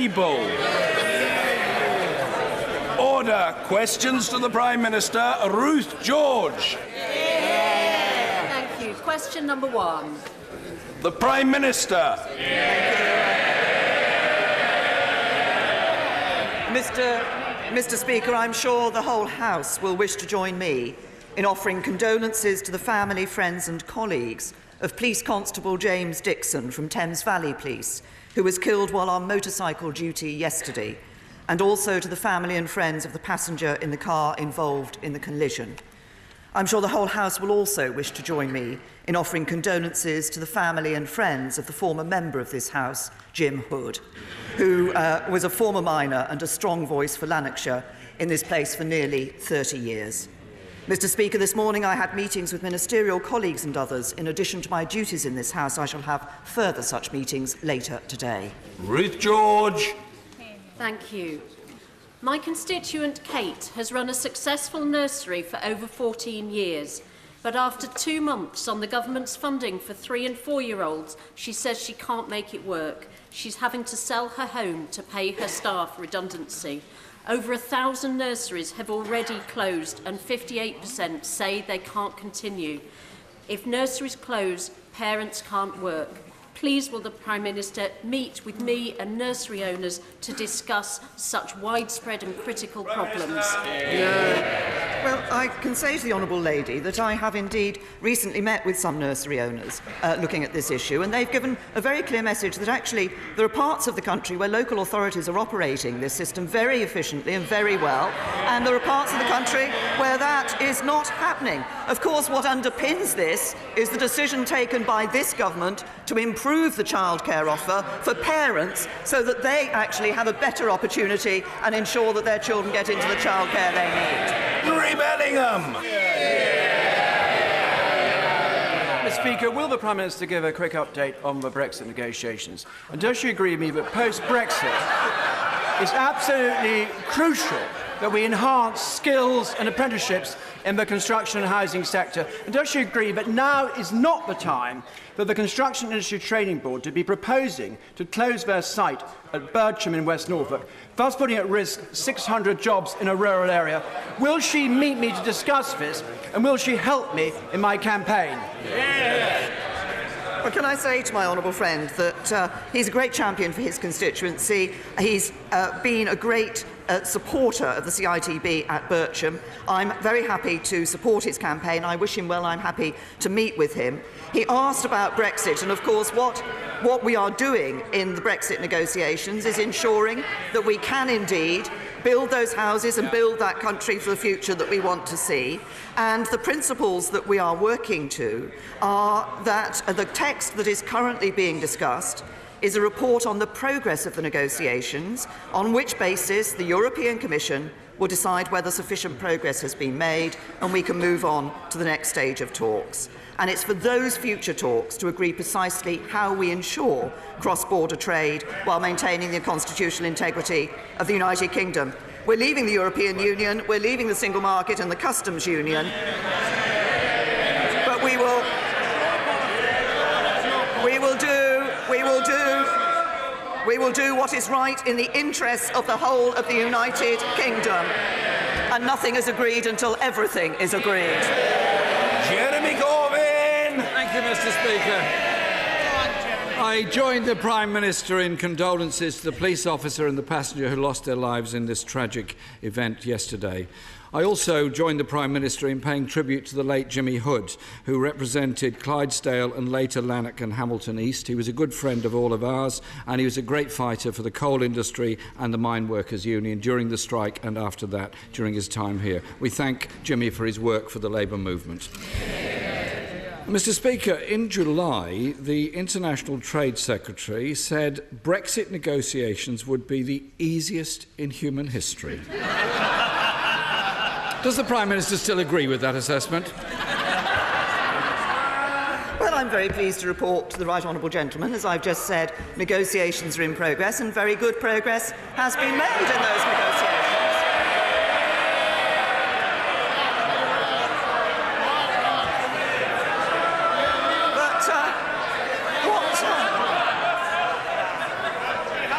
people. Order. Questions to the Prime Minister. Ruth George. Thank you. Question number 1. The Prime Minister. Mr. Speaker, I'm sure the whole House will wish to join me in offering condolences to the family, friends and colleagues of Police Constable James Dixon from Thames Valley Police, who was killed while on motorcycle duty yesterday, and also to the family and friends of the passenger in the car involved in the collision. I'm sure the whole House will also wish to join me in offering condolences to the family and friends of the former member of this House, Jim Hood, who was a former miner and a strong voice for Lanarkshire in this place for nearly 30 years. Mr. Speaker, this morning I had meetings with ministerial colleagues and others. In addition to my duties in this House, I shall have further such meetings later today. Ruth George. Thank you. My constituent Kate has run a successful nursery for over 14 years, but after 2 months on the government's funding for 3- and 4-year-olds, she says she can't make it work. She's having to sell her home to pay her staff redundancy. Over 1,000 nurseries have already closed and 58% say they can't continue. If nurseries close, parents can't work. Please will the Prime Minister meet with me and nursery owners to discuss such widespread and critical problems? Well, I can say to the Honourable Lady that I have indeed recently met with some nursery owners looking at this issue, and they've given a very clear message that actually there are parts of the country where local authorities are operating this system very efficiently and very well, and there are parts of the country where that is not happening. Of course, what underpins this is the decision taken by this government to improve the childcare offer for parents so that they actually have a better opportunity and ensure that their children get into the childcare they need. Marie Bellingham. Mr. Speaker, will the Prime Minister give a quick update on the Brexit negotiations? And does she agree with me that post-Brexit it's absolutely crucial that we enhance skills and apprenticeships in the construction and housing sector? And does she agree that now is not the time for the Construction Industry Training Board to be proposing to close their site at Birdsham in West Norfolk, thus putting at risk 600 jobs in a rural area? Will she meet me to discuss this, and will she help me in my campaign? Well, can I say to my honourable friend that he's a great champion for his constituency. He's been a great supporter of the CITB at Birdsham. I'm very happy to support his campaign. I wish him well. I'm happy to meet with him. He asked about Brexit, and of course what we are doing in the Brexit negotiations is ensuring that we can indeed build those houses and build that country for the future that we want to see. And the principles that we are working to are that the text that is currently being discussed is a report on the progress of the negotiations, on which basis the European Commission will decide whether sufficient progress has been made and we can move on to the next stage of talks. And it's for those future talks to agree precisely how we ensure cross-border trade while maintaining the constitutional integrity of the United Kingdom. We're leaving the European Union, we're leaving the single market and the customs union, but we will do what is right in the interests of the whole of the United Kingdom. And nothing is agreed until everything is agreed. Jeremy Corbyn. Thank you, Mr. Speaker. I joined the Prime Minister in condolences to the police officer and the passenger who lost their lives in this tragic event yesterday. I also joined the Prime Minister in paying tribute to the late Jimmy Hood, who represented Clydesdale and later Lanark and Hamilton East. He was a good friend of all of ours, and he was a great fighter for the coal industry and the Mine Workers Union during the strike and after that, during his time here. We thank Jimmy for his work for the Labour movement. Mr. Speaker, in July, the International Trade Secretary said Brexit negotiations would be the easiest in human history. Does the Prime Minister still agree with that assessment? Well, I'm very pleased to report to the right honourable gentleman, as I've just said, negotiations are in progress and very good progress has been made in those negotiations.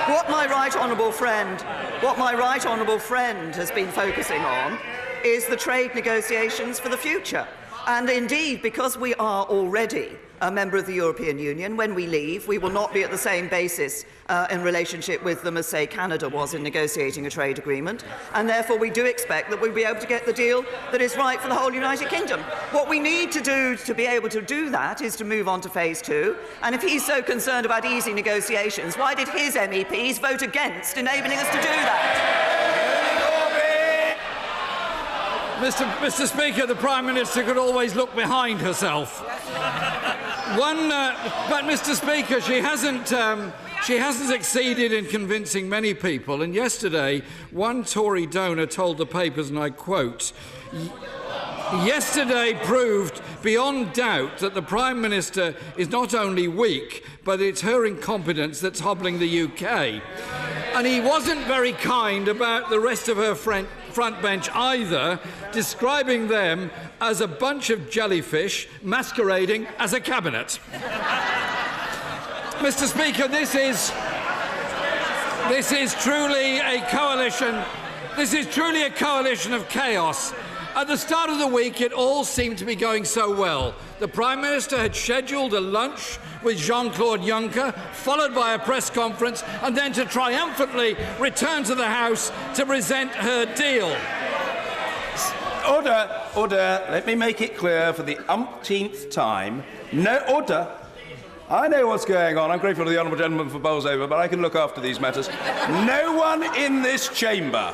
What my right honourable friend has been focusing on is the trade negotiations for the future. And indeed, because we are already a member of the European Union, when we leave, we will not be at the same basis in relationship with them as, say, Canada was in negotiating a trade agreement, and therefore we do expect that we'll be able to get the deal that is right for the whole United Kingdom. What we need to do to be able to do that is to move on to phase 2, and if he's so concerned about easy negotiations, why did his MEPs vote against enabling us to do that? Mr. Speaker, the Prime Minister could always look behind herself. But Mr. Speaker, she hasn't succeeded in convincing many people. And yesterday, one Tory donor told the papers, and I quote, "Yesterday proved beyond doubt that the Prime Minister is not only weak, but it's her incompetence that's hobbling the UK." And he wasn't very kind about the rest of her front bench either, describing them as a bunch of jellyfish masquerading as a cabinet. Mr. Speaker, this is truly a coalition. This is truly a coalition of chaos. At the start of the week, it all seemed to be going so well. The Prime Minister had scheduled a lunch with Jean-Claude Juncker, followed by a press conference, and then to triumphantly return to the House to present her deal. Order, order. Let me make it clear for the umpteenth time. No, order. I know what's going on. I'm grateful to the honourable gentleman for bowls over, but I can look after these matters. No one in this chamber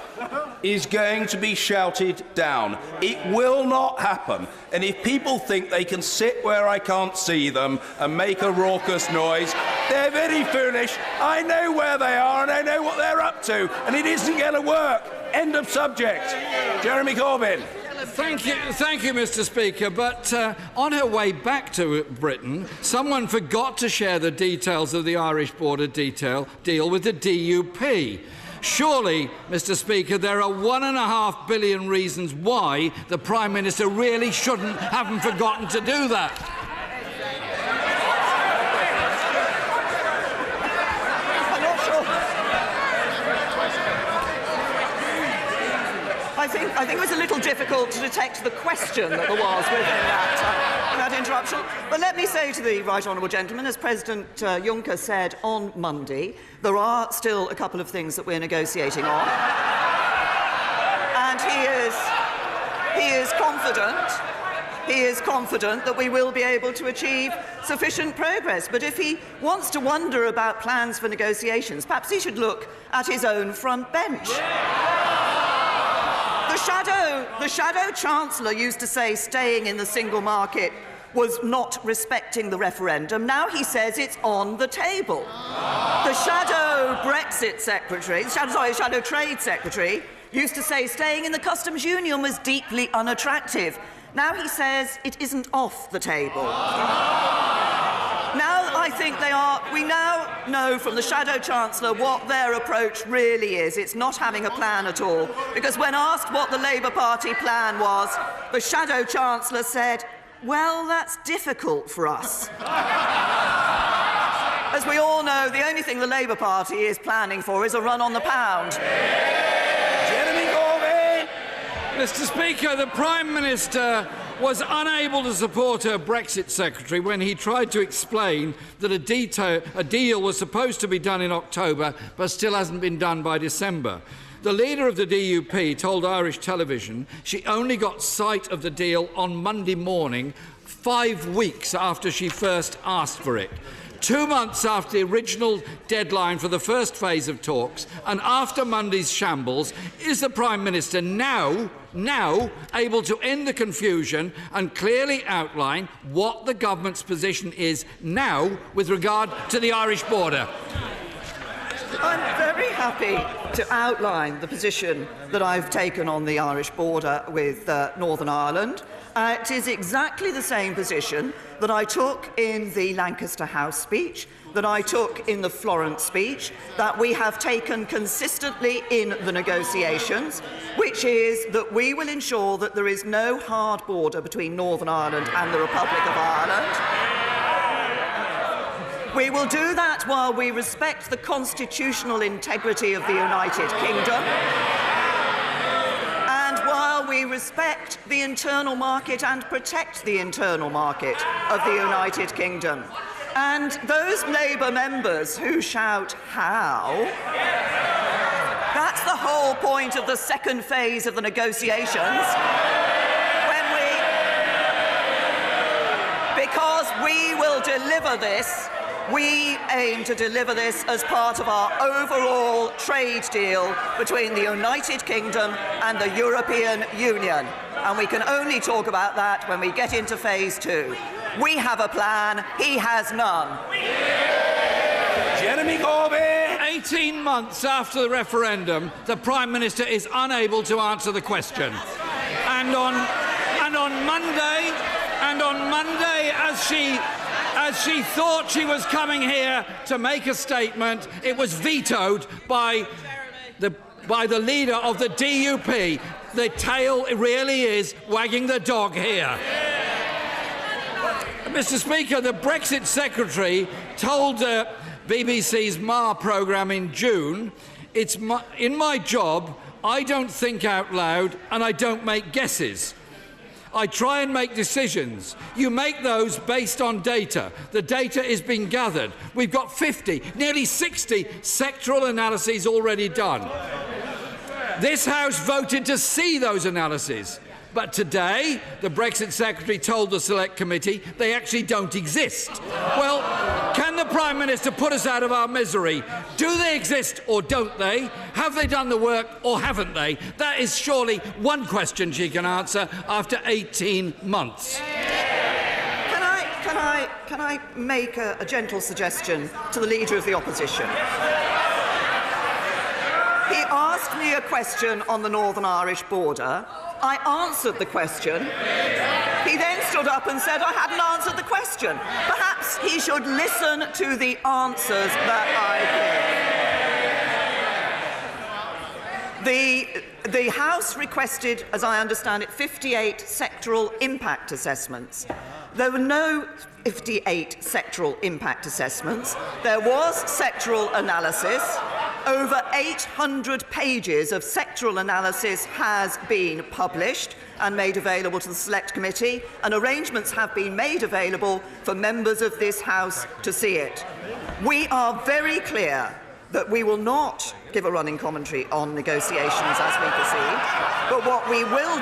is going to be shouted down. It will not happen. And if people think they can sit where I can't see them and make a raucous noise, they're very foolish. I know where they are and I know what they're up to, and it isn't going to work. End of subject. Jeremy Corbyn. Thank you, Mr. Speaker. But on her way back to Britain, someone forgot to share the details of the Irish border deal with the DUP. Surely, Mr. Speaker, there are 1.5 billion reasons why the Prime Minister really haven't forgotten to do that. I think it was a little difficult to detect the question that there was within that interruption. But let me say to the right honourable gentleman, as President Juncker said on Monday, there are still a couple of things that we're negotiating on. And he is confident that we will be able to achieve sufficient progress. But if he wants to wonder about plans for negotiations, perhaps he should look at his own front bench. The Shadow Chancellor used to say staying in the single market was not respecting the referendum. Now he says it's on the table. The Shadow Brexit Secretary, Shadow Trade Secretary, used to say staying in the customs union was deeply unattractive. Now he says it isn't off the table. Now I think we now know from the Shadow Chancellor what their approach really is. It's not having a plan at all. Because when asked what the Labour Party plan was, the Shadow Chancellor said, well, that's difficult for us. As we all know, the only thing the Labour Party is planning for is a run on the pound. Jeremy Corbyn! Mr. Speaker, the Prime Minister was unable to support her Brexit secretary when he tried to explain that a deal was supposed to be done in October but still hasn't been done by December. The leader of the DUP told Irish television she only got sight of the deal on Monday morning, 5 weeks after she first asked for it. 2 months after the original deadline for the first phase of talks, and after Monday's shambles, is the Prime Minister now able to end the confusion and clearly outline what the government's position is now with regard to the Irish border? I'm very happy to outline the position that I've taken on the Irish border with Northern Ireland. It is exactly the same position that I took in the Lancaster House speech, that I took in the Florence speech, that we have taken consistently in the negotiations, which is that we will ensure that there is no hard border between Northern Ireland and the Republic of Ireland. We will do that while we respect the constitutional integrity of the United Kingdom and while we respect the internal market and protect the internal market of the United Kingdom. And those Labour members who shout, "How?" that's the whole point of the second phase of the negotiations. Because we will deliver this, we aim to deliver this as part of our overall trade deal between the United Kingdom and the European Union. And we can only talk about that when we get into phase 2. We have a plan, he has none. Jeremy Corbyn! 18 months after the referendum, the Prime Minister is unable to answer the question. And on Monday, as she thought she was coming here to make a statement, it was vetoed by the leader of the DUP. The tail really is wagging the dog here. Mr. Speaker, the Brexit Secretary told BBC's Ma programme in June, in my job, I don't think out loud and I don't make guesses. I try and make decisions. You make those based on data. The data is being gathered. We've got 50, nearly 60 sectoral analyses already done. This House voted to see those analyses. But today, the Brexit Secretary told the Select Committee they actually don't exist. Well, can the Prime Minister put us out of our misery? Do they exist or don't they? Have they done the work or haven't they? That is surely one question she can answer after 18 months. Can I make a gentle suggestion to the Leader of the Opposition? He asked me a question on the Northern Irish border. I answered the question. He then stood up and said I hadn't answered the question. Perhaps he should listen to the answers that I give. The House requested, as I understand it, 58 sectoral impact assessments. There were no 58 sectoral impact assessments. There was sectoral analysis. Over 800 pages of sectoral analysis has been published and made available to the Select Committee, and arrangements have been made available for members of this House to see it. We are very clear that we will not give a running commentary on negotiations as we proceed, but what we will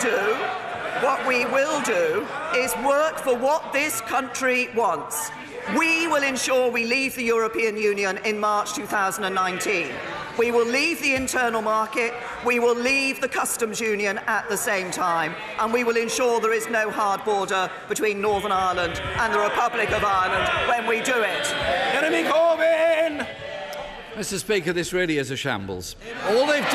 do is work for what this country wants. We will ensure we leave the European Union in March 2019. We will leave the internal market, we will leave the customs union at the same time, and we will ensure there is no hard border between Northern Ireland and the Republic of Ireland when we do it. Jeremy Corbyn! Mr. Speaker, this really is a shambles. All they've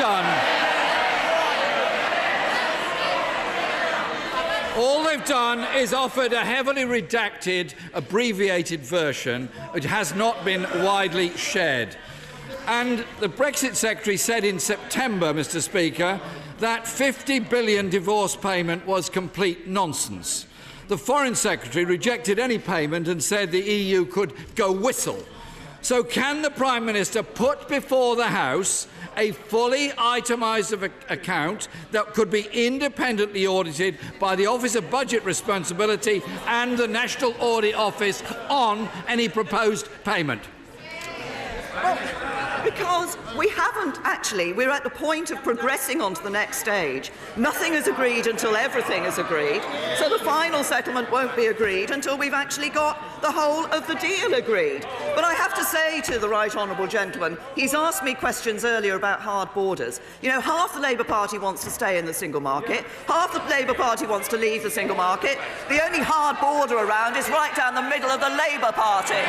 done is offered a heavily redacted, abbreviated version which has not been widely shared. And the Brexit Secretary said in September, Mr. Speaker, that £50 billion divorce payment was complete nonsense. The Foreign Secretary rejected any payment and said the EU could go whistle. So can the Prime Minister put before the House a fully itemised account that could be independently audited by the Office of Budget Responsibility and the National Audit Office on any proposed payment? Well, because we haven't actually. We're at the point of progressing on to the next stage. Nothing is agreed until everything is agreed. So the final settlement won't be agreed until we've actually got the whole of the deal agreed. But I have to say to the right honourable gentleman, he's asked me questions earlier about hard borders. You know, half the Labour Party wants to stay in the single market, half the Labour Party wants to leave the single market. The only hard border around is right down the middle of the Labour Party.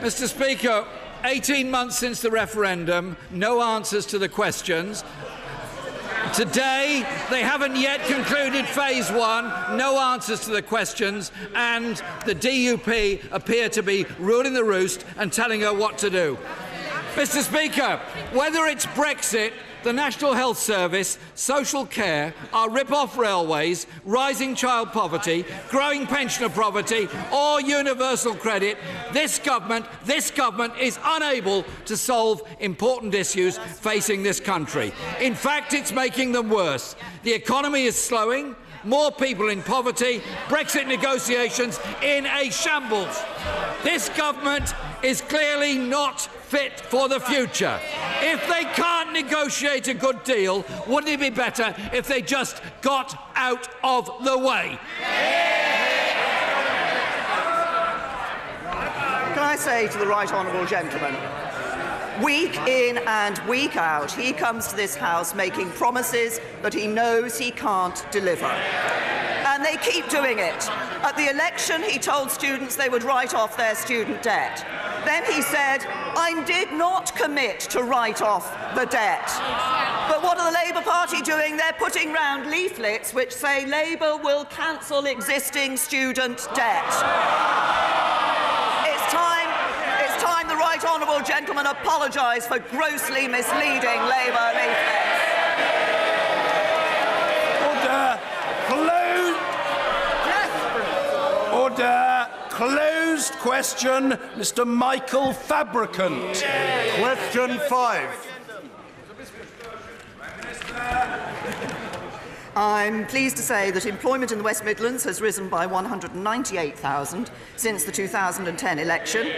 Mr. Speaker, 18 months since the referendum, no answers to the questions. Today, they haven't yet concluded phase 1, no answers to the questions, and the DUP appear to be ruling the roost and telling her what to do. Mr. Speaker, whether it's Brexit, the National Health Service, social care, our rip-off railways, rising child poverty, growing pensioner poverty or universal credit, this government is unable to solve important issues facing this country. In fact, it's making them worse. The economy is slowing, more people in poverty, Brexit negotiations in a shambles. This government is clearly not fit for the future. If they can't negotiate a good deal, wouldn't it be better if they just got out of the way? Can I say to the right honourable gentleman, week in and week out, he comes to this House making promises that he knows he can't deliver. And they keep doing it. At the election, he told students they would write off their student debt. Then he said, I did not commit to write off the debt. But what are the Labour Party doing? They're putting round leaflets which say Labour will cancel existing student debt. It's time the right honourable gentleman apologise for grossly misleading Labour leaflets. Order. Closed question, Mr. Michael Fabricant. Question 5. I'm pleased to say that employment in the West Midlands has risen by 198,000 since the 2010 election.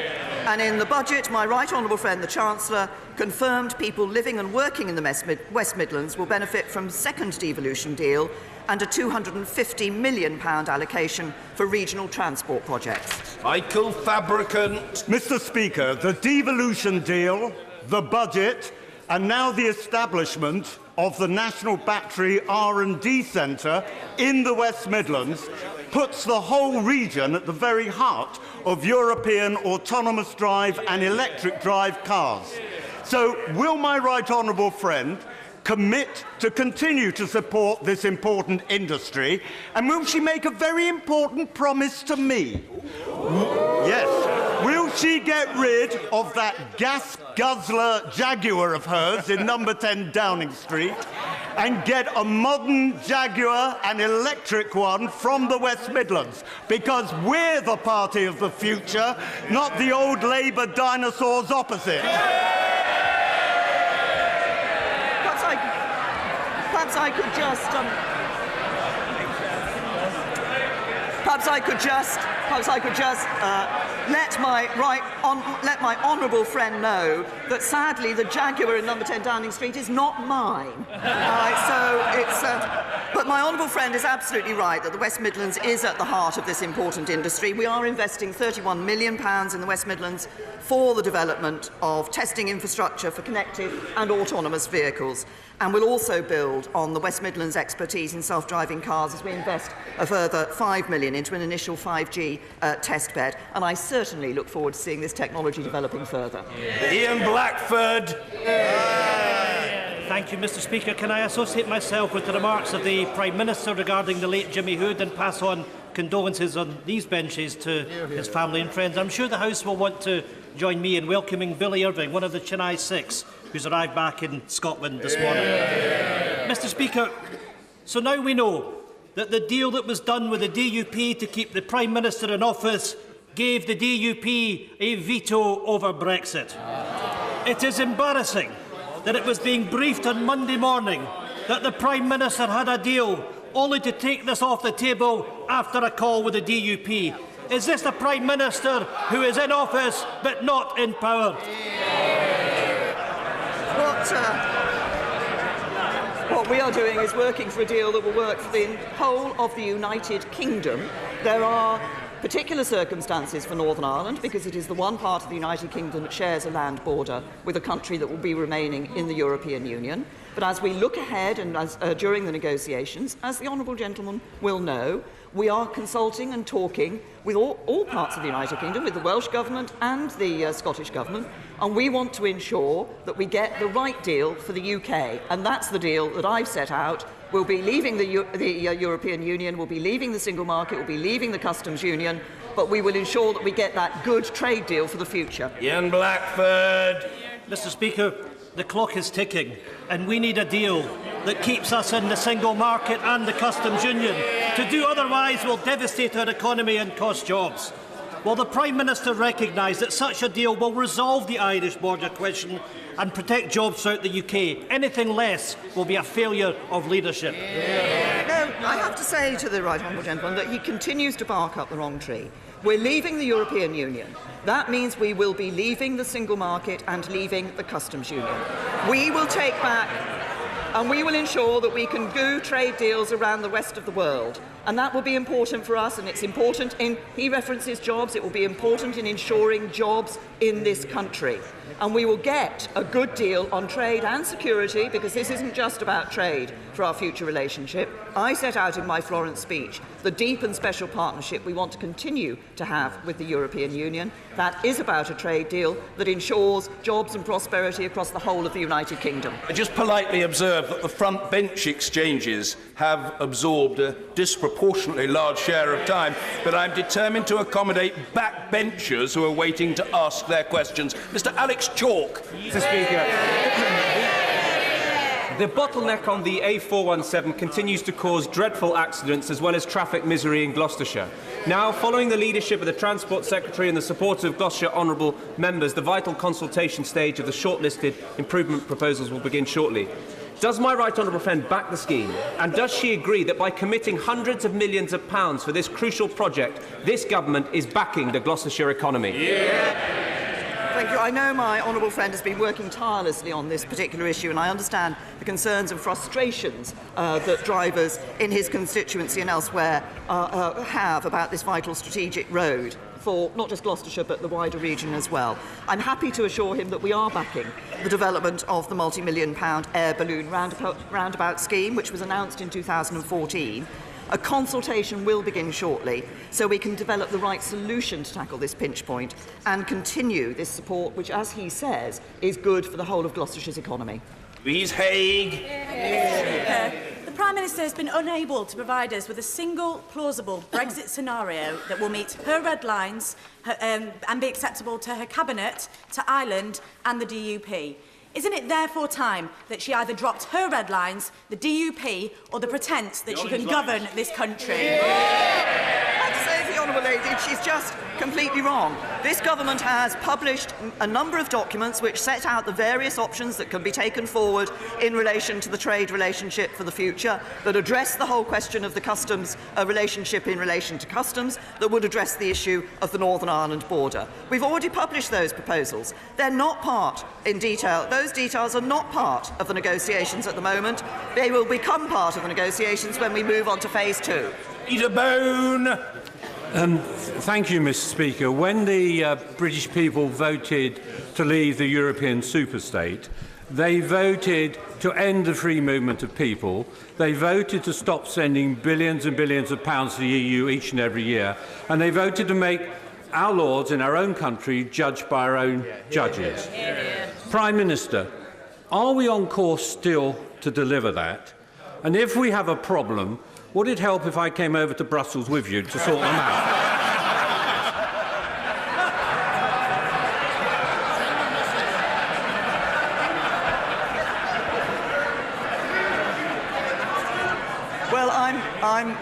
And in the budget, my right honourable friend, the Chancellor, confirmed people living and working in the West Midlands will benefit from second devolution deal and a £250 million allocation for regional transport projects. Michael Fabricant. Mr. Speaker, the devolution deal, the budget, and now the establishment of the National Battery R&D Centre in the West Midlands puts the whole region at the very heart of European autonomous drive and electric drive cars. So will my right honourable friend commit to continue to support this important industry, and will she make a very important promise to me? Yes. Will she get rid of that gas guzzler Jaguar of hers in number 10 Downing Street and get a modern Jaguar, an electric one, from the West Midlands? Because we're the party of the future, not the old Labour dinosaurs opposite. Perhaps I could just let my honourable friend know that sadly the Jaguar in number 10 Downing Street is not mine. But my honourable friend is absolutely right that the West Midlands is at the heart of this important industry. We are investing £31 million in the West Midlands for the development of testing infrastructure for connected and autonomous vehicles. And we'll also build on the West Midlands' expertise in self-driving cars as we invest a further £5 million into an initial 5G test bed. And I certainly look forward to seeing this technology developing further. Ian Blackford. Thank you, Mr. Speaker. Can I associate myself with the remarks of the Prime Minister regarding the late Jimmy Hood and pass on condolences on these benches to his family and friends? I'm sure the House will want to join me in welcoming Billy Irving, one of the Chennai Six, who's arrived back in Scotland this morning. Mr. Speaker, so now we know that the deal that was done with the DUP to keep the Prime Minister in office gave the DUP a veto over Brexit. It is embarrassing that it was being briefed on Monday morning that the Prime Minister had a deal, only to take this off the table after a call with the DUP. Is this the Prime Minister who is in office but not in power? What we are doing is working for a deal that will work for the whole of the United Kingdom. There are particular circumstances for Northern Ireland because it is the one part of the United Kingdom that shares a land border with a country that will be remaining in the European Union. But as we look ahead and during the negotiations, as the honourable gentleman will know, we are consulting and talking with all parts of the United Kingdom, with the Welsh Government and the Scottish Government, and we want to ensure that we get the right deal for the UK. And that's the deal that I've set out. We'll be leaving the European Union, we'll be leaving the single market, we'll be leaving the customs union, but we will ensure that we get that good trade deal for the future. Ian Blackford. Mr. Speaker, the clock is ticking, and we need a deal that keeps us in the single market and the customs union. To do otherwise will devastate our economy and cost jobs. Will the Prime Minister recognise that such a deal will resolve the Irish border question and protect jobs throughout the UK? Anything less will be a failure of leadership. No, I have to say to the right honourable gentleman that he continues to bark up the wrong tree. We're leaving the European Union. That means we will be leaving the single market and leaving the customs union. We will take back and we will ensure that we can do trade deals around the rest of the world. And that will be important for us, and it's important in, he references jobs, it will be important in ensuring jobs in this country. And we will get a good deal on trade and security, because this isn't just about trade for our future relationship. I set out in my Florence speech the deep and special partnership we want to continue to have with the European Union. That is about a trade deal that ensures jobs and prosperity across the whole of the United Kingdom. I just politely observe that the front bench exchanges have absorbed a disproportionately large share of time, but I'm determined to accommodate backbenchers who are waiting to ask their questions. Mr. Alex Chalk. Mr. Speaker, the bottleneck on the A417 continues to cause dreadful accidents as well as traffic misery in Gloucestershire. Now, following the leadership of the Transport Secretary and the support of Gloucestershire honourable members, the vital consultation stage of the shortlisted improvement proposals will begin shortly. Does my right honourable friend back the scheme? And does she agree that by committing hundreds of millions of pounds for this crucial project, this government is backing the Gloucestershire economy? Yeah. Thank you. I know my honourable friend has been working tirelessly on this particular issue, and I understand the concerns and frustrations that drivers in his constituency and elsewhere have about this vital strategic road for not just Gloucestershire but the wider region as well. I'm happy to assure him that we are backing the development of the multi-million-pound air balloon roundabout scheme, which was announced in 2014. A consultation will begin shortly, so we can develop the right solution to tackle this pinch point and continue this support, which, as he says, is good for the whole of Gloucestershire's economy. Louise Haigh. The Prime Minister has been unable to provide us with a single plausible Brexit scenario that will meet her red lines and be acceptable to her Cabinet, to Ireland and the DUP. Isn't it therefore time that she either dropped her red lines, the DUP, or the pretence that she can govern this country? I'd say to the Honourable Lady, she's just completely wrong. This government has published a number of documents which set out the various options that can be taken forward in relation to the trade relationship for the future, that address the whole question of the customs relationship in relation to customs, that would address the issue of the Northern Ireland border. We've already published those proposals. They're not part, in detail, those details are not part of the negotiations at the moment. They will become part of the negotiations when we move on to phase 2. Peter Bone. Thank you, Mr. Speaker. When the British people voted to leave the European superstate, they voted to end the free movement of people. They voted to stop sending billions and billions of pounds to the EU each and every year. And they voted to make our laws in our own country judged by our own judges. Prime Minister, are we on course still to deliver that? And if we have a problem, would it help if I came over to Brussels with you to sort them out? Well,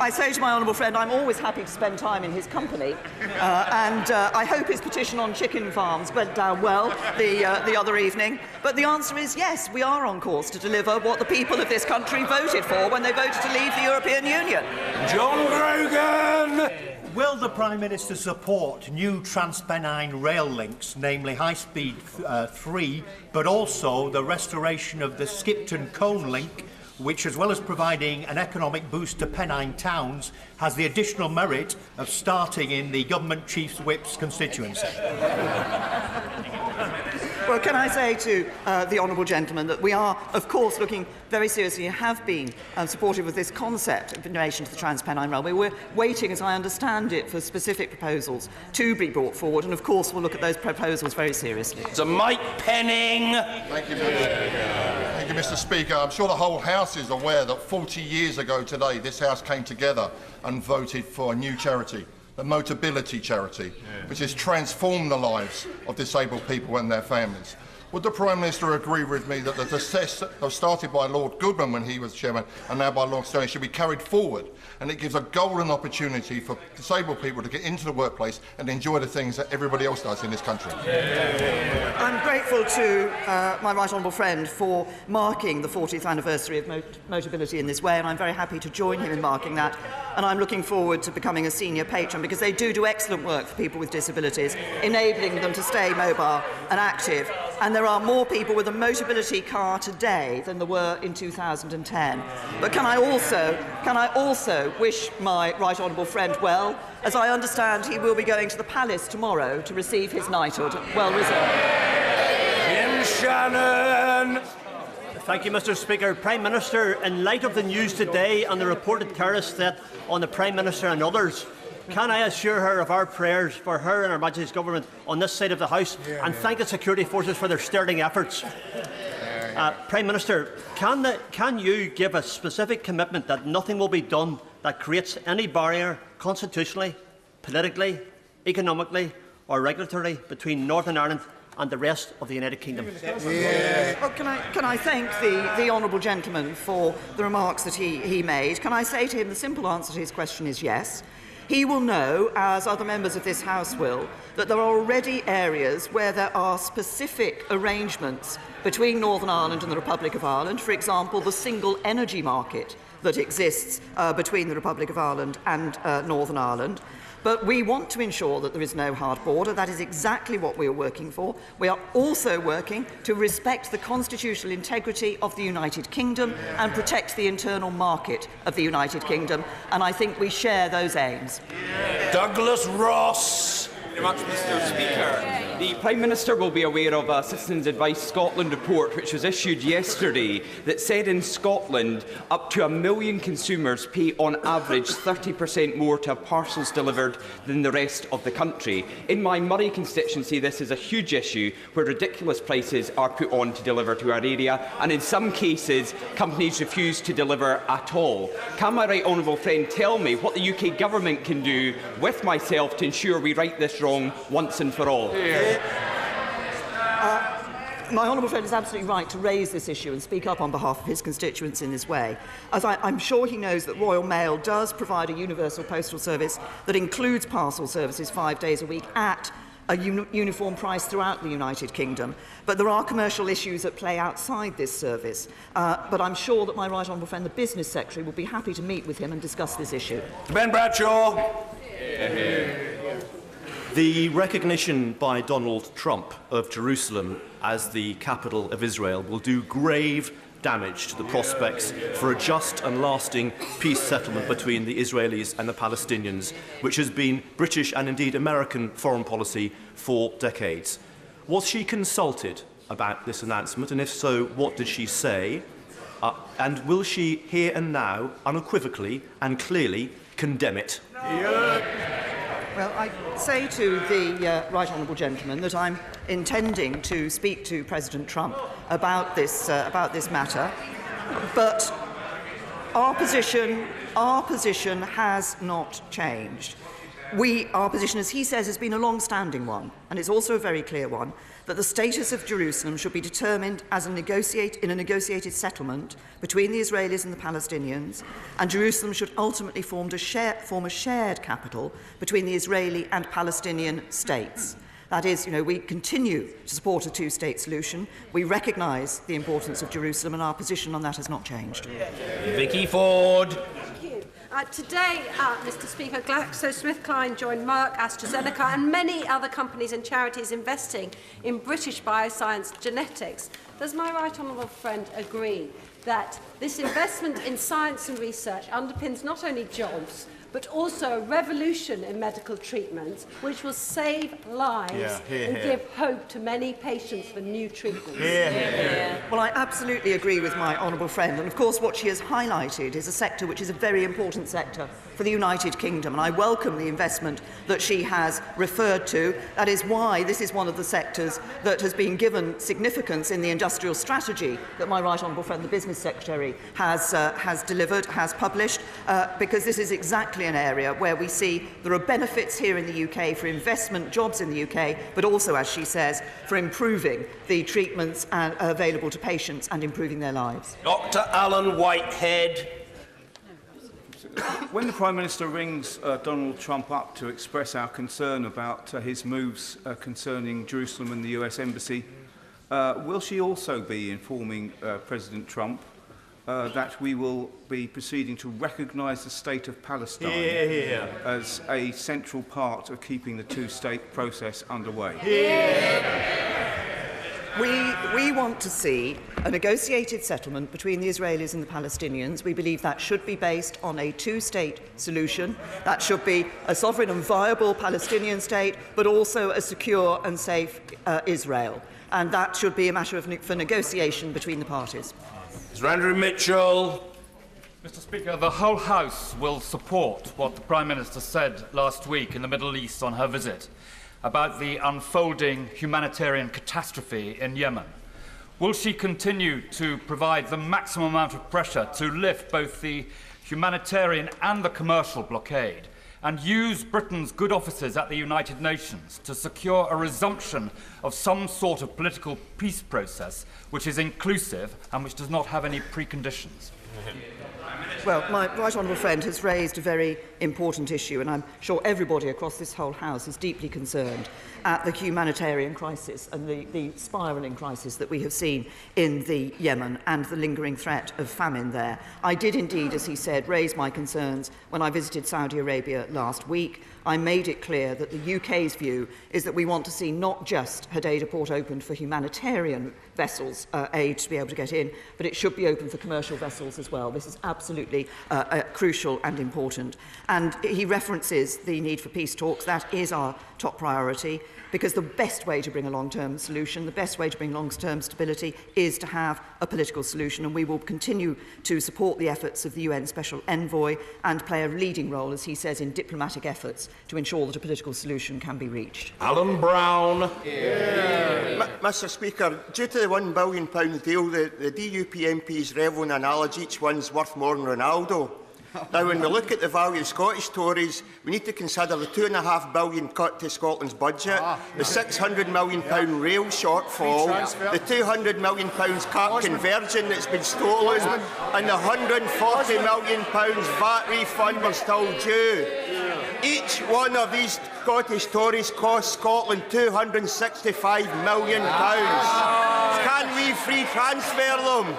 I say to my honourable friend, I'm always happy to spend time in his company, and I hope his petition on chicken farms went down well the other evening. But the answer is yes, we are on course to deliver what the people of this country voted for when they voted to leave the European Union. John Grogan. Will the Prime Minister support new Transpennine rail links, namely High Speed 3, but also the restoration of the Skipton-Colne link, which, as well as providing an economic boost to Pennine towns, has the additional merit of starting in the Government Chief Whip's constituency? Well, can I say to the honourable gentleman that we are, of course, looking very seriously and have been supportive of this concept in relation to the Transpennine Railway. We're waiting, as I understand it, for specific proposals to be brought forward, and of course we'll look at those proposals very seriously. So Mike Penning. Thank you, Mr. Speaker. I'm sure the whole House is aware that 40 years ago today this House came together and voted for a new charity, the Motability charity, which has transformed the lives of disabled people and their families. Would the Prime Minister agree with me that the success started by Lord Goodman when he was chairman and now by Lord Stoney should be carried forward, and it gives a golden opportunity for disabled people to get into the workplace and enjoy the things that everybody else does in this country? I'm grateful to my right honourable friend for marking the 40th anniversary of Motability in this way, and I'm very happy to join him in marking that. And I'm looking forward to becoming a senior patron, because they do excellent work for people with disabilities, enabling them to stay mobile and active. And there are more people with a Motability car today than there were in 2010. But can I also wish my right honourable friend well, as I understand he will be going to the Palace tomorrow to receive his knighthood. Well deserved. Shannon! Thank you, Mr. Speaker. Prime Minister, in light of the news today and the reported terrorist threat on the Prime Minister and others, can I assure her of our prayers for her and Her Majesty's Government on this side of the House, and thank the security forces for their sterling efforts? Prime Minister, can you give a specific commitment that nothing will be done that creates any barrier constitutionally, politically, economically or regulatory between Northern Ireland and the rest of the United Kingdom? Well, can I thank the honourable gentleman for the remarks that he made? Can I say to him the simple answer to his question is yes. He will know, as other members of this House will, that there are already areas where there are specific arrangements between Northern Ireland and the Republic of Ireland. For example, the single energy market that exists between the Republic of Ireland and Northern Ireland. But we want to ensure that there is no hard border. That is exactly what we are working for. We are also working to respect the constitutional integrity of the United Kingdom and protect the internal market of the United Kingdom. And I think we share those aims. Douglas Ross. Very much, Mr. Speaker. The Prime Minister will be aware of a Citizens Advice Scotland report which was issued yesterday that said in Scotland up to 1 million consumers pay on average 30% more to have parcels delivered than the rest of the country. In my Murray constituency, this is a huge issue where ridiculous prices are put on to deliver to our area, and in some cases companies refuse to deliver at all. Can my right honourable friend tell me what the UK Government can do with myself to ensure we right this wrong once and for all? My honourable friend is absolutely right to raise this issue and speak up on behalf of his constituents in this way. As I'm sure he knows that Royal Mail does provide a universal postal service that includes parcel services 5 days a week at a uniform price throughout the United Kingdom. But there are commercial issues at play outside this service. But I'm sure that my right honourable friend, the Business Secretary, will be happy to meet with him and discuss this issue. Ben Bradshaw. The recognition by Donald Trump of Jerusalem as the capital of Israel will do grave damage to the prospects for a just and lasting peace settlement between the Israelis and the Palestinians, which has been British and indeed American foreign policy for decades. Was she consulted about this announcement, and if so, what did she say? And will she here and now unequivocally and clearly condemn it? Well, I say to the right honourable gentleman that I'm intending to speak to President Trump about this matter, but our position has not changed. Our position, as he says, has been a long-standing one, and it's also a very clear one, that the status of Jerusalem should be determined as in a negotiated settlement between the Israelis and the Palestinians, and Jerusalem should ultimately form a shared capital between the Israeli and Palestinian states. That is, we continue to support a two-state solution. We recognise the importance of Jerusalem, and our position on that has not changed. Vicky Ford. Today, Mr. Speaker, GlaxoSmithKline joined Merck, AstraZeneca and many other companies and charities investing in British bioscience genetics. Does my right honourable friend agree that this investment in science and research underpins not only jobs, but also a revolution in medical treatments which will save lives and give hope to many patients for new treatments? Well, I absolutely agree with my honourable friend, and of course what she has highlighted is a sector which is a very important sector for the United Kingdom, and I welcome the investment that she has referred to. That is why this is one of the sectors that has been given significance in the industrial strategy that my right honourable friend, the Business Secretary, has delivered, has published, because this is exactly definitely an area where we see there are benefits here in the UK for investment, jobs in the UK, but also, as she says, for improving the treatments available to patients and improving their lives. Dr. Alan Whitehead. When the Prime Minister rings Donald Trump up to express our concern about his moves concerning Jerusalem and the US Embassy, will she also be informing President Trump that we will be proceeding to recognise the state of Palestine as a central part of keeping the two-state process underway? We want to see a negotiated settlement between the Israelis and the Palestinians. We believe that should be based on a two-state solution. That should be a sovereign and viable Palestinian state, but also a secure and safe Israel. And that should be a matter for negotiation between the parties. Sir Andrew Mitchell. Mr. Speaker, the whole House will support what the Prime Minister said last week in the Middle East on her visit about the unfolding humanitarian catastrophe in Yemen. Will she continue to provide the maximum amount of pressure to lift both the humanitarian and the commercial blockade, and use Britain's good offices at the United Nations to secure a resumption of some sort of political peace process which is inclusive and which does not have any preconditions? Well, my right honourable friend has raised a very important issue, and I'm sure everybody across this whole House is deeply concerned at the humanitarian crisis and the spiralling crisis that we have seen in the Yemen and the lingering threat of famine there. I did indeed, as he said, raise my concerns when I visited Saudi Arabia last week. I made it clear that the UK's view is that we want to see not just Hodeida port opened for humanitarian vessels aid to be able to get in, but it should be open for commercial vessels as well. This is absolutely crucial and important. And he references the need for peace talks. That is our top priority, because the best way to bring a long-term solution, the best way to bring long-term stability is to have a political solution, and we will continue to support the efforts of the UN Special Envoy and play a leading role, as he says, in diplomatic efforts to ensure that a political solution can be reached. Alan Brown. Mr. Speaker, due to the £1 billion deal, the DUP MPs revel in a knowledge each one's worth more than Ronaldo. Now, when we look at the value of Scottish Tories, we need to consider the £2.5 billion cut to Scotland's budget, the £600 million rail shortfall, the £200 million cap conversion that's been stolen, and the £140 million VAT refund we're still due. Each one of these Scottish Tories costs Scotland £265 million. Can we free transfer them?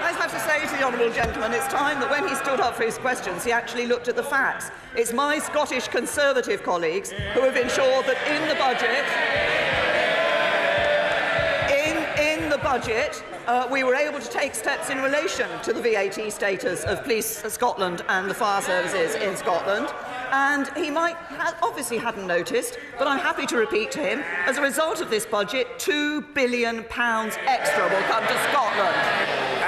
I have to say to the honourable gentleman, it's time that when he stood up for his questions, he actually looked at the facts. It's my Scottish Conservative colleagues who have ensured that in the budget, we were able to take steps in relation to the VAT status of Police Scotland and the fire services in Scotland. And he obviously hadn't noticed, but I'm happy to repeat to him, as a result of this budget, £2 billion extra will come to Scotland.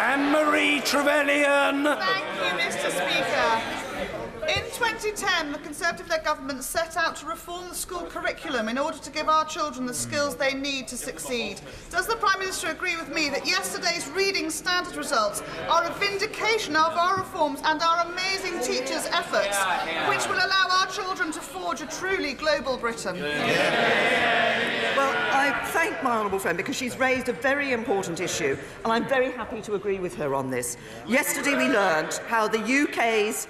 Anne-Marie Trevelyan. Thank you, Mr. Speaker. In 2010, the Conservative-led government set out to reform the school curriculum in order to give our children the skills they need to succeed. Does the Prime Minister agree with me that yesterday's reading standard results are a vindication of our reforms and our amazing teachers' efforts, which will allow our children to forge a truly global Britain? Well, I thank my honourable friend because she's raised a very important issue, and I'm very happy to agree with her on this. Yesterday we learned how the UK's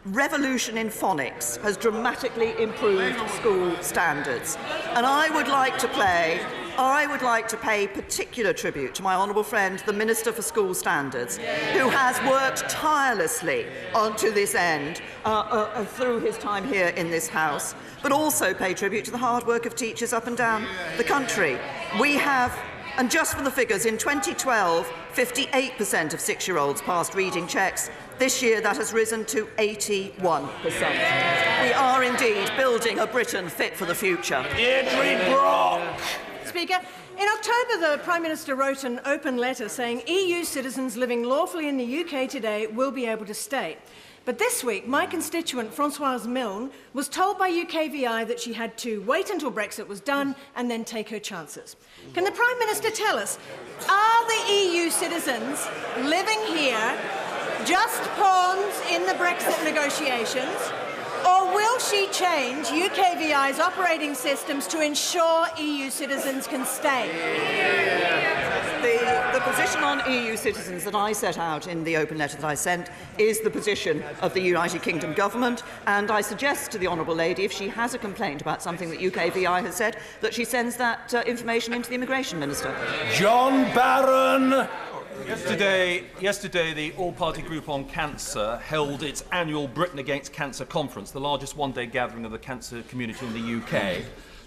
revolution in phonics has dramatically improved school standards. And I would like to pay particular tribute to my honourable friend, the Minister for School Standards, who has worked tirelessly to this end through his time here in this House, but also pay tribute to the hard work of teachers up and down the country. We have, and just for the figures, in 2012, 58% of 6-year-olds passed reading checks. This year, that has risen to 81%. We are indeed building a Britain fit for the future. Deirdre Brock. Speaker, in October, the Prime Minister wrote an open letter saying EU citizens living lawfully in the UK today will be able to stay. But this week, my constituent, Françoise Milne, was told by UKVI that she had to wait until Brexit was done and then take her chances. Can the Prime Minister tell us, are the EU citizens living here just pawns in the Brexit negotiations, or will she change UKVI's operating systems to ensure EU citizens can stay? The position on EU citizens that I set out in the open letter that I sent is the position of the United Kingdom government, and I suggest to the Honourable Lady, if she has a complaint about something that UKVI has said, that she sends that information into the Immigration Minister. John Barron. Yesterday, the All-Party Group on Cancer held its annual Britain Against Cancer conference, the largest one-day gathering of the cancer community in the UK,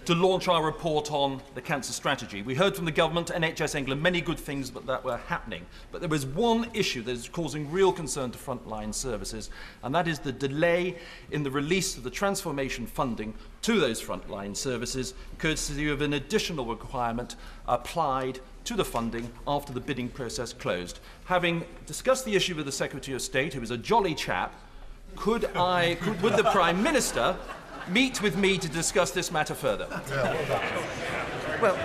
to launch our report on the cancer strategy. We heard from the government, NHS England, many good things that were happening. But there was one issue that is causing real concern to frontline services, and that is the delay in the release of the transformation funding to those frontline services, courtesy of an additional requirement applied to the funding after the bidding process closed. Having discussed the issue with the Secretary of State, who is a jolly chap, would the Prime Minister meet with me to discuss this matter further? Well,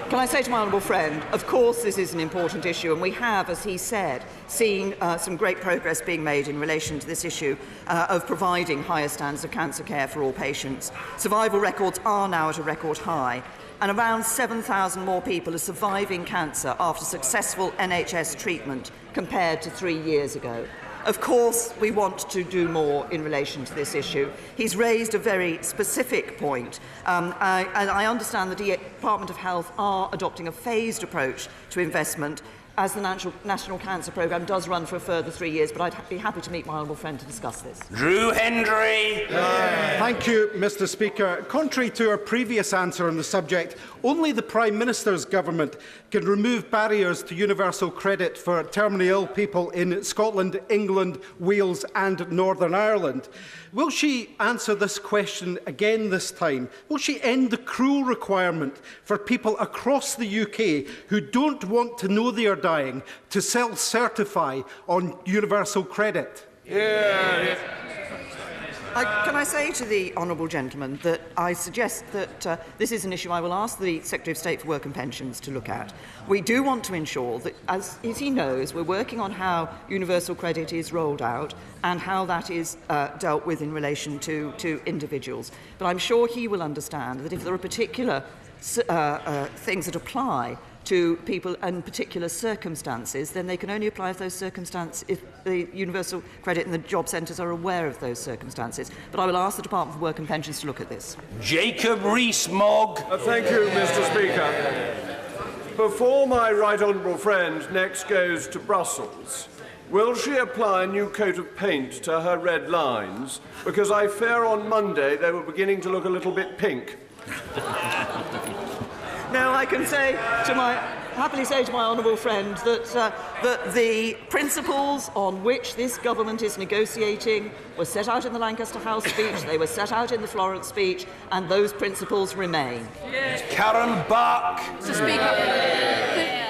can I say to my honourable friend, of course this is an important issue, and we have, as he said, seen some great progress being made in relation to this issue of providing higher standards of cancer care for all patients. Survival records are now at a record high, and around 7,000 more people are surviving cancer after successful NHS treatment compared to 3 years ago. Of course, we want to do more in relation to this issue. He's raised a very specific point, and I understand that the Department of Health are adopting a phased approach to investment, as the National Cancer Programme does run for a further 3 years, but I'd be happy to meet my honourable friend to discuss this. Drew Hendry. Thank you, Mr. Speaker. Contrary to our previous answer on the subject, only the Prime Minister's government can remove barriers to universal credit for terminally ill people in Scotland, England, Wales and Northern Ireland. Will she answer this question again this time? Will she end the cruel requirement for people across the UK who don't want to know they are dying to self-certify on universal credit? Can I say to the honourable gentleman that I suggest that this is an issue I will ask the Secretary of State for Work and Pensions to look at. We do want to ensure that, as he knows, we're working on how universal credit is rolled out and how that is dealt with in relation to individuals. But I'm sure he will understand that if there are particular things that apply to people in particular circumstances, then they can only apply if those circumstances, if the universal credit and the job centres are aware of those circumstances. But I will ask the Department for Work and Pensions to look at this. Jacob Rees-Mogg. Thank you, Mr. Speaker. Before my right honourable friend next goes to Brussels, will she apply a new coat of paint to her red lines? Because I fear on Monday they were beginning to look a little bit pink. Now, I can happily say to my honourable friend that the principles on which this government is negotiating were set out in the Lancaster House speech, they were set out in the Florence speech, and those principles remain. Yes. Karen Buck. Mr. Speaker,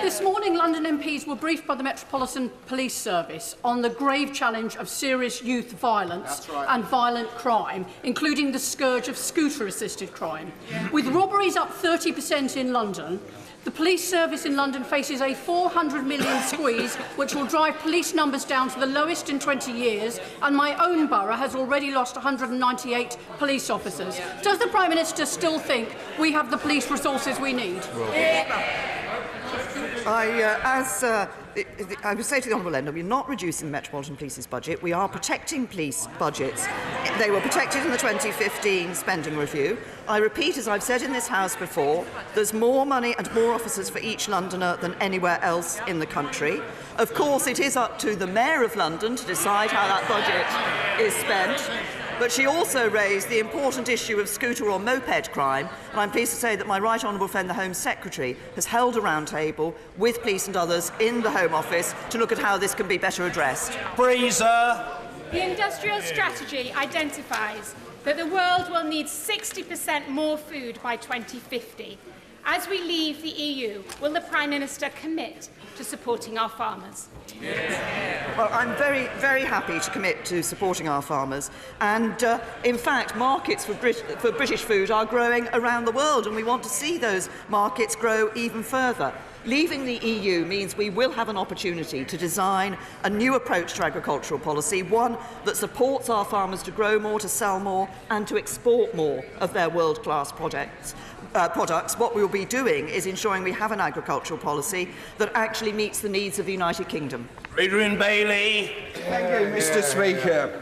this morning London MPs were briefed by the Metropolitan Police Service on the grave challenge of serious youth violence and violent crime, including the scourge of scooter-assisted crime. With robberies up 30% in London, the police service in London faces a 400 million squeeze, which will drive police numbers down to the lowest in 20 years, and my own borough has already lost 198 police officers. Does the Prime Minister still think we have the police resources we need? I would say to the Honourable Member, we're not reducing the Metropolitan Police's budget. We are protecting police budgets. They were protected in the 2015 spending review. I repeat, as I've said in this House before, there's more money and more officers for each Londoner than anywhere else in the country. Of course, it is up to the Mayor of London to decide how that budget is spent. But she also raised the important issue of scooter or moped crime, and I'm pleased to say that my right honourable friend, the Home Secretary, has held a roundtable with police and others in the Home Office to look at how this can be better addressed. Breezer. The industrial strategy identifies that the world will need 60% more food by 2050. As we leave the EU, will the Prime Minister commit to supporting our farmers? Well, I'm very, very happy to commit to supporting our farmers. And, in fact, markets for British food are growing around the world, and we want to see those markets grow even further. Leaving the EU means we will have an opportunity to design a new approach to agricultural policy, one that supports our farmers to grow more, to sell more, and to export more of their world-class products. What we will be doing is ensuring we have an agricultural policy that actually meets the needs of the United Kingdom. Adrian Bailey. Thank you, Mr. Speaker.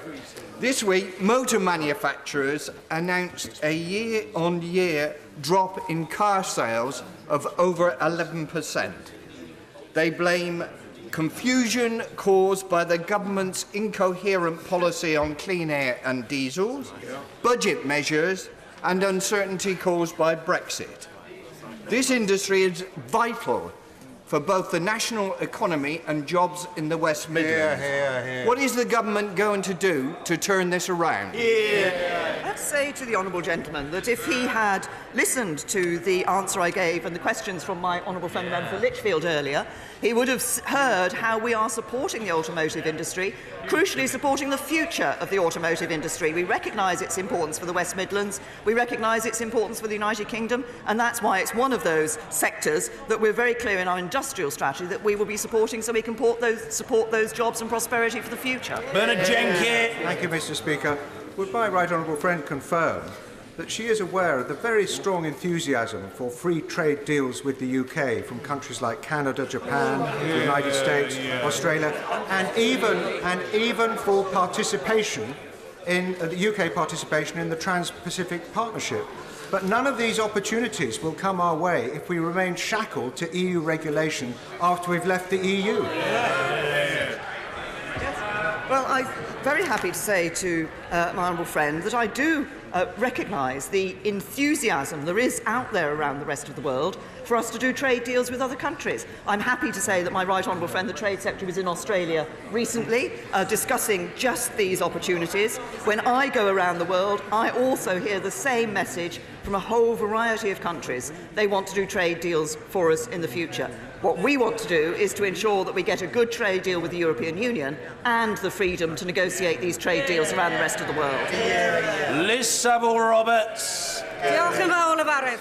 This week, motor manufacturers announced a year-on-year drop in car sales of over 11%. They blame confusion caused by the government's incoherent policy on clean air and diesels, budget measures, and uncertainty caused by Brexit. This industry is vital for both the national economy and jobs in the West Midlands. What is the government going to do to turn this around? I'd say to the honourable gentleman that if he had listened to the answer I gave and the questions from my honourable friend member for Lichfield earlier, he would have heard how we are supporting the automotive industry, crucially supporting the future of the automotive industry. We recognise its importance for the West Midlands, we recognise its importance for the United Kingdom, and that's why it's one of those sectors that we're very clear in our industrial strategy that we will be supporting, so we can support those jobs and prosperity for the future. Bernard Jenkins. Thank you, Mr. Speaker. Would my right honourable friend confirm that she is aware of the very strong enthusiasm for free trade deals with the UK from countries like Canada, Japan, the United States, Australia, and even for participation in the UK participation in the Trans-Pacific Partnership? But none of these opportunities will come our way if we remain shackled to EU regulation after we've left the EU. Well, I'm very happy to say to my honourable friend that I do recognise the enthusiasm there is out there around the rest of the world for us to do trade deals with other countries. I'm happy to say that my right honourable friend, the Trade Secretary, was in Australia recently discussing just these opportunities. When I go around the world, I also hear the same message from a whole variety of countries. They want to do trade deals for us in the future. What we want to do is to ensure that we get a good trade deal with the European Union and the freedom to negotiate these trade deals around the rest of the world. Liz Saville-Roberts. Diolch yn fawr, Lefarydd.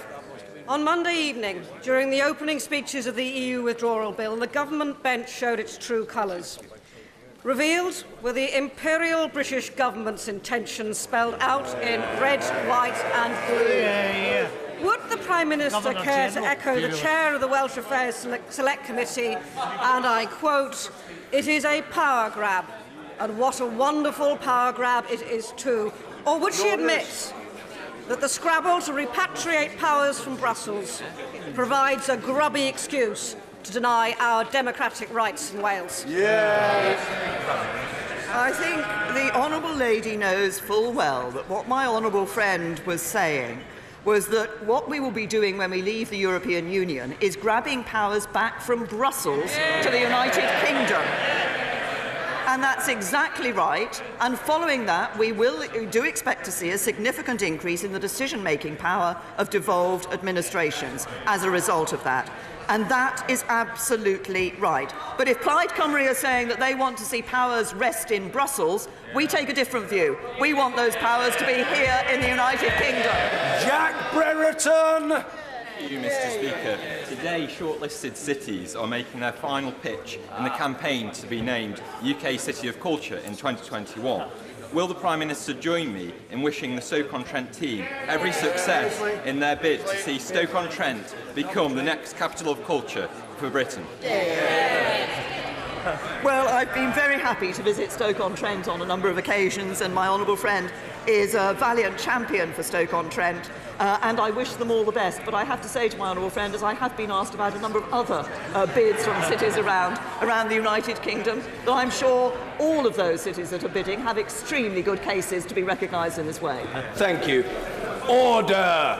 On Monday evening, during the opening speeches of the EU withdrawal bill, the government bench showed its true colours. Revealed were the imperial British government's intentions spelled out in red, white and blue. Would the Prime Minister care to echo the chair of the Welsh Affairs Select Committee, and I quote, "It is a power grab, and what a wonderful power grab it is too," or would she admit that the scrabble to repatriate powers from Brussels provides a grubby excuse to deny our democratic rights in Wales? I think the honourable lady knows full well that what my honourable friend was saying was that what we will be doing when we leave the European Union is grabbing powers back from Brussels to the United Kingdom. And that's exactly right. And following that, we do expect to see a significant increase in the decision-making power of devolved administrations as a result of that. And that is absolutely right. But if Plaid Cymru are saying that they want to see powers rest in Brussels, we take a different view. We want those powers to be here in the United Kingdom. Jack Brereton. Thank you, Mr. Speaker. Today, shortlisted cities are making their final pitch in the campaign to be named UK City of Culture in 2021. Will the Prime Minister join me in wishing the Stoke-on-Trent team every success in their bid to see Stoke-on-Trent become the next capital of culture for Britain? Well, I've been very happy to visit Stoke-on-Trent on a number of occasions, and my honourable friend is a valiant champion for Stoke-on-Trent, and I wish them all the best. But I have to say to my honourable friend, as I have been asked about a number of other bids from cities around the United Kingdom, that I'm sure all of those cities that are bidding have extremely good cases to be recognised in this way. Thank you. Order.